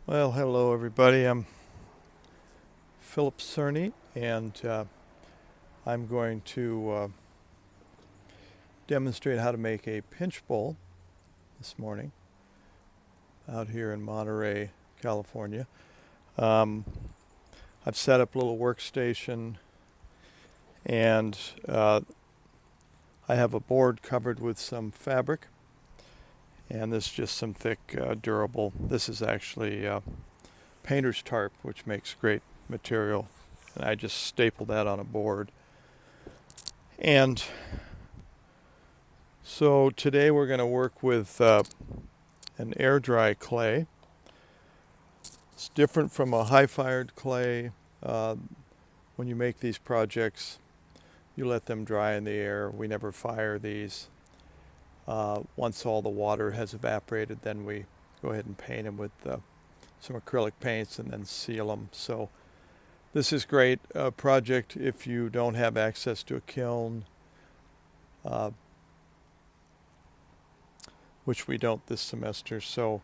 Well, hello everybody. I'm Philip Cerney, and I'm going to demonstrate how to make a pinch bowl this morning out here in Monterey, California. Um, I've set up a little workstation, and I have a board covered with some fabric, and this is just some thick, durable. This is actually painter's tarp, which makes great material, and I just stapled that on a board. And so today we're going to work with an air dry clay. It's different from a high fired clay. When you make these projects, you let them dry in the air. We never fire these. Once all the water has evaporated, then we go ahead and paint them with some acrylic paints and then seal them. So this is great project if you don't have access to a kiln, which we don't this semester. So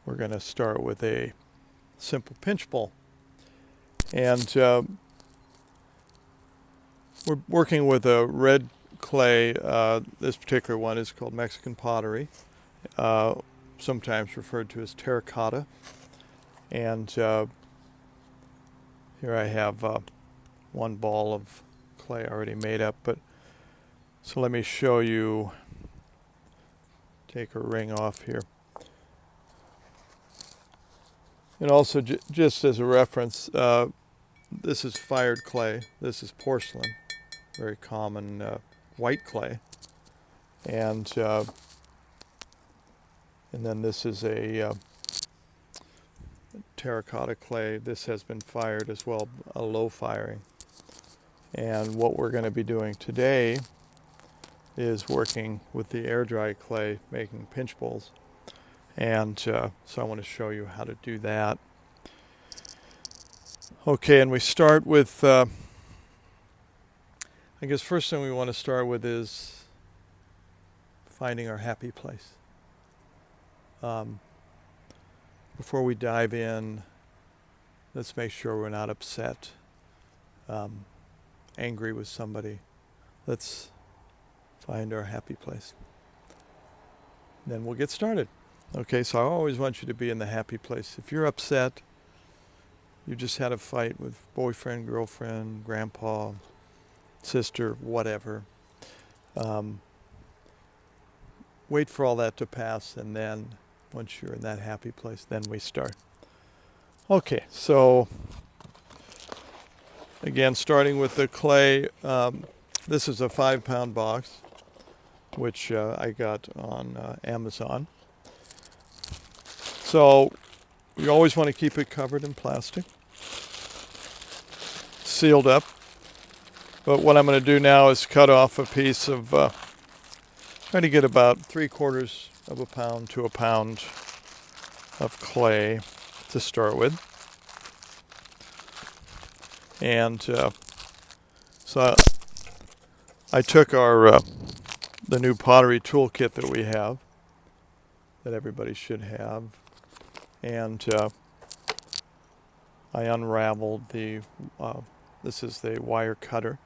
we're going to start with a simple pinch bowl. And we're working with a red clay. This particular one is called Mexican pottery, sometimes referred to as terracotta. And here I have one ball of clay already made up. So let me show you. Take a ring off here. And also, just as a reference, this is fired clay. This is porcelain, very common white clay. And then this is a terracotta clay. This has been fired as well, a low firing. And what we're going to be doing today is working with the air dry clay, making pinch bowls. And so I want to show you how to do that. Okay, and we start with, I guess first thing we want to start with is finding our happy place. Before we dive in, let's make sure we're not upset, angry with somebody. Let's find our happy place. Then we'll get started. Okay, so I always want you to be in the happy place. If you're upset, you just had a fight with boyfriend, girlfriend, grandpa, sister, whatever. Wait for all that to pass, and then once you're in that happy place, then we start. Okay, so again, starting with the clay, this is a 5-pound box, which I got on Amazon. So you always want to keep it covered in plastic, sealed up. But what I'm going to do now is cut off a piece of, try to get about 3/4 of a pound to a pound of clay to start with. And so I took our the new pottery toolkit that we have, that everybody should have, and I unraveled the, this is the wire cutter.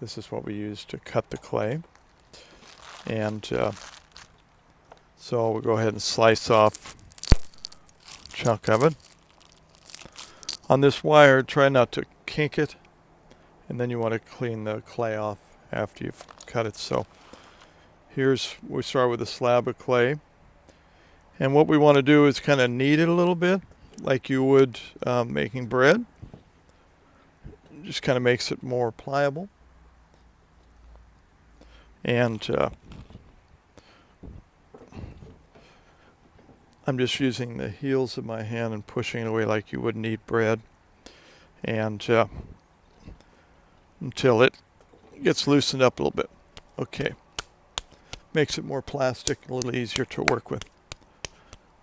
This is what we use to cut the clay. And so we'll go ahead and slice off a chunk of it. On this wire, try not to kink it, and then you want to clean the clay off after you've cut it. So we start with a slab of clay. And what we want to do is kind of knead it a little bit, like you would making bread. Just kind of makes it more pliable. And I'm just using the heels of my hand and pushing it away like you would knead bread. And until it gets loosened up a little bit. Okay. Makes it more plastic, a little easier to work with.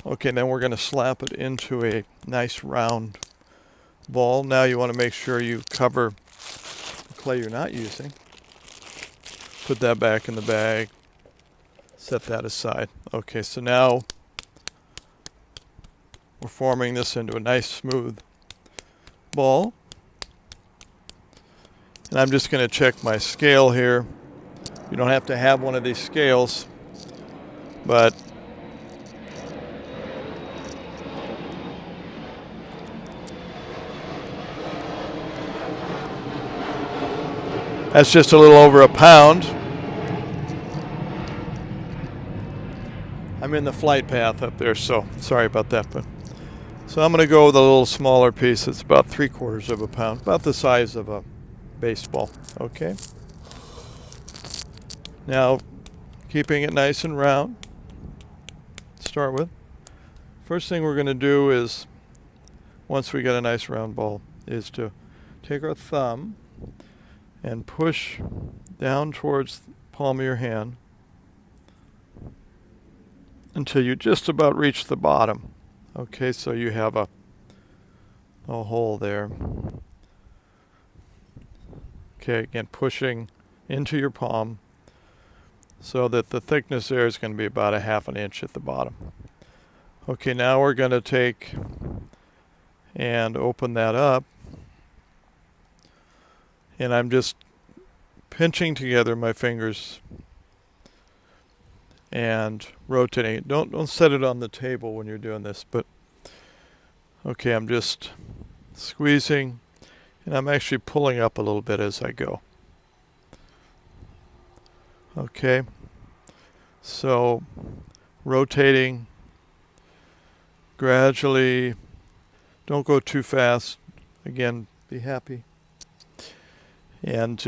Okay, then we're going to slap it into a nice round ball. Now you want to make sure you cover the clay you're not using. Put that back in the bag. Set that aside. Okay, so now we're forming this into a nice smooth ball. And I'm just going to check my scale here. You don't have to have one of these scales, but that's just a little over a pound. I'm in the flight path up there, so sorry about that. But so I'm going to go with a little smaller piece. It's about 3/4 of a pound, about the size of a baseball. Okay. Now, keeping it nice and round, to start with. First thing we're going to do is, once we get a nice round ball, is to take our thumb and push down towards the palm of your hand until you just about reach the bottom. Okay, so you have a hole there. Okay, again, pushing into your palm so that the thickness there is going to be about 1/2 inch at the bottom. Okay, now we're going to take and open that up. And I'm just pinching together my fingers and rotating it. Don't set it on the table when you're doing this, but okay, I'm just squeezing and I'm actually pulling up a little bit as I go. Okay, so rotating gradually. Don't go too fast. Again, be happy. And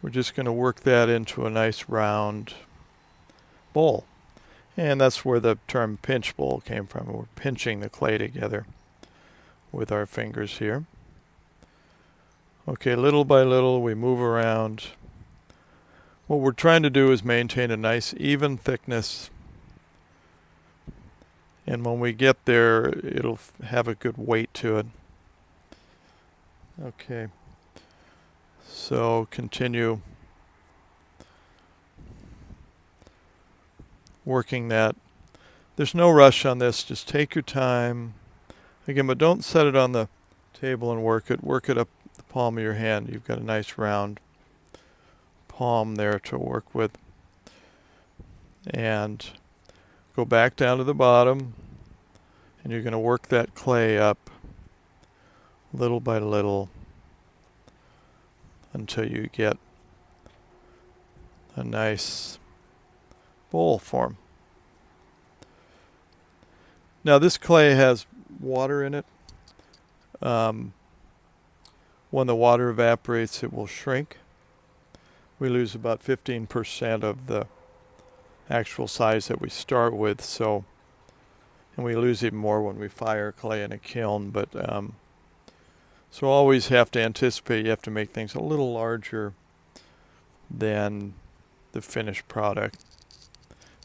we're just going to work that into a nice round bowl. And that's where the term pinch bowl came from. We're pinching the clay together with our fingers here. Okay, little by little we move around. What we're trying to do is maintain a nice even thickness. And when we get there, it'll have a good weight to it. Okay. So continue working that. There's no rush on this. Just take your time. Again, but don't set it on the table and work it. Work it up the palm of your hand. You've got a nice round palm there to work with. And go back down to the bottom. And you're going to work that clay up little by little until you get a nice bowl form. Now this clay has water in it. When the water evaporates, it will shrink. We lose about 15% of the actual size that we start with, so, and we lose even more when we fire clay in a kiln, but so always have to anticipate you have to make things a little larger than the finished product.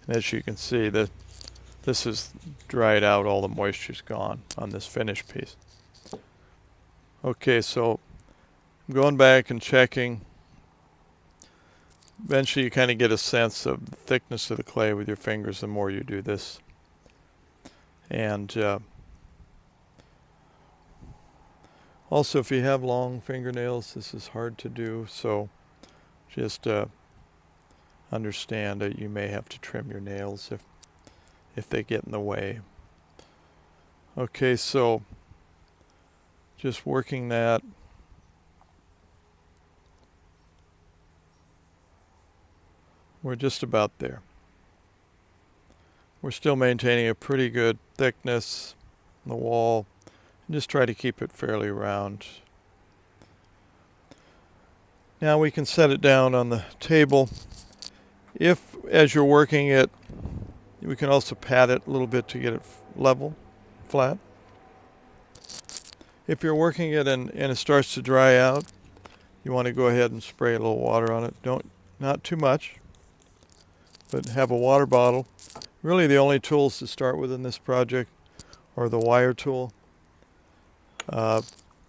And as you can see, this is dried out, all the moisture's gone on this finished piece. Okay, so I'm going back and checking. Eventually you kind of get a sense of the thickness of the clay with your fingers the more you do this. And also, if you have long fingernails, this is hard to do, so just understand that you may have to trim your nails if they get in the way. Okay, so just working that. We're just about there. We're still maintaining a pretty good thickness on the wall. And just try to keep it fairly round. Now we can set it down on the table. If, as you're working it, we can also pat it a little bit to get it level, flat. If you're working it and it starts to dry out, you want to go ahead and spray a little water on it. Not too much, but have a water bottle. Really the only tools to start with in this project are the wire tool,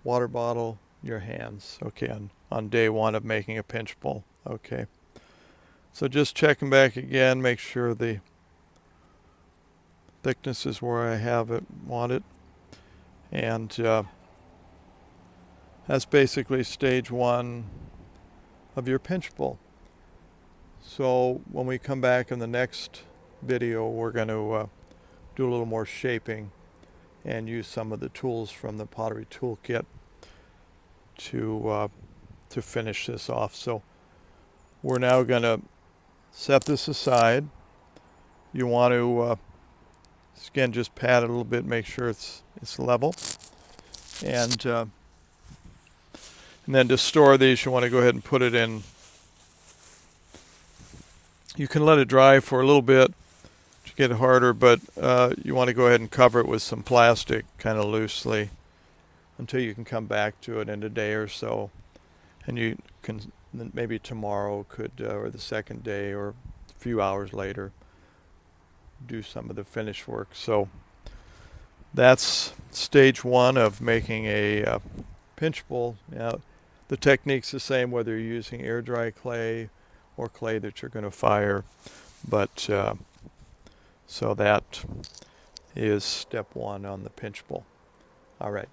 water bottle, your hands. Okay, on day one of making a pinch bowl. Okay, so just checking back again, make sure the thickness is where I have it wanted. And that's basically stage one of your pinch bowl. So when we come back in the next video, we're going to do a little more shaping and use some of the tools from the pottery toolkit to finish this off. So we're now going to set this aside. You want to again just pat it a little bit, make sure it's level, and then to store these, you want to go ahead and put it in. You can let it dry for a little bit to get harder, but you want to go ahead and cover it with some plastic kind of loosely until you can come back to it in a day or so. And you can maybe tomorrow or the second day or a few hours later do some of the finish work. So that's stage one of making a pinch bowl. Now, the technique's the same whether you're using air dry clay or clay that you're going to fire, but so that is step one on the pinch bowl. All right.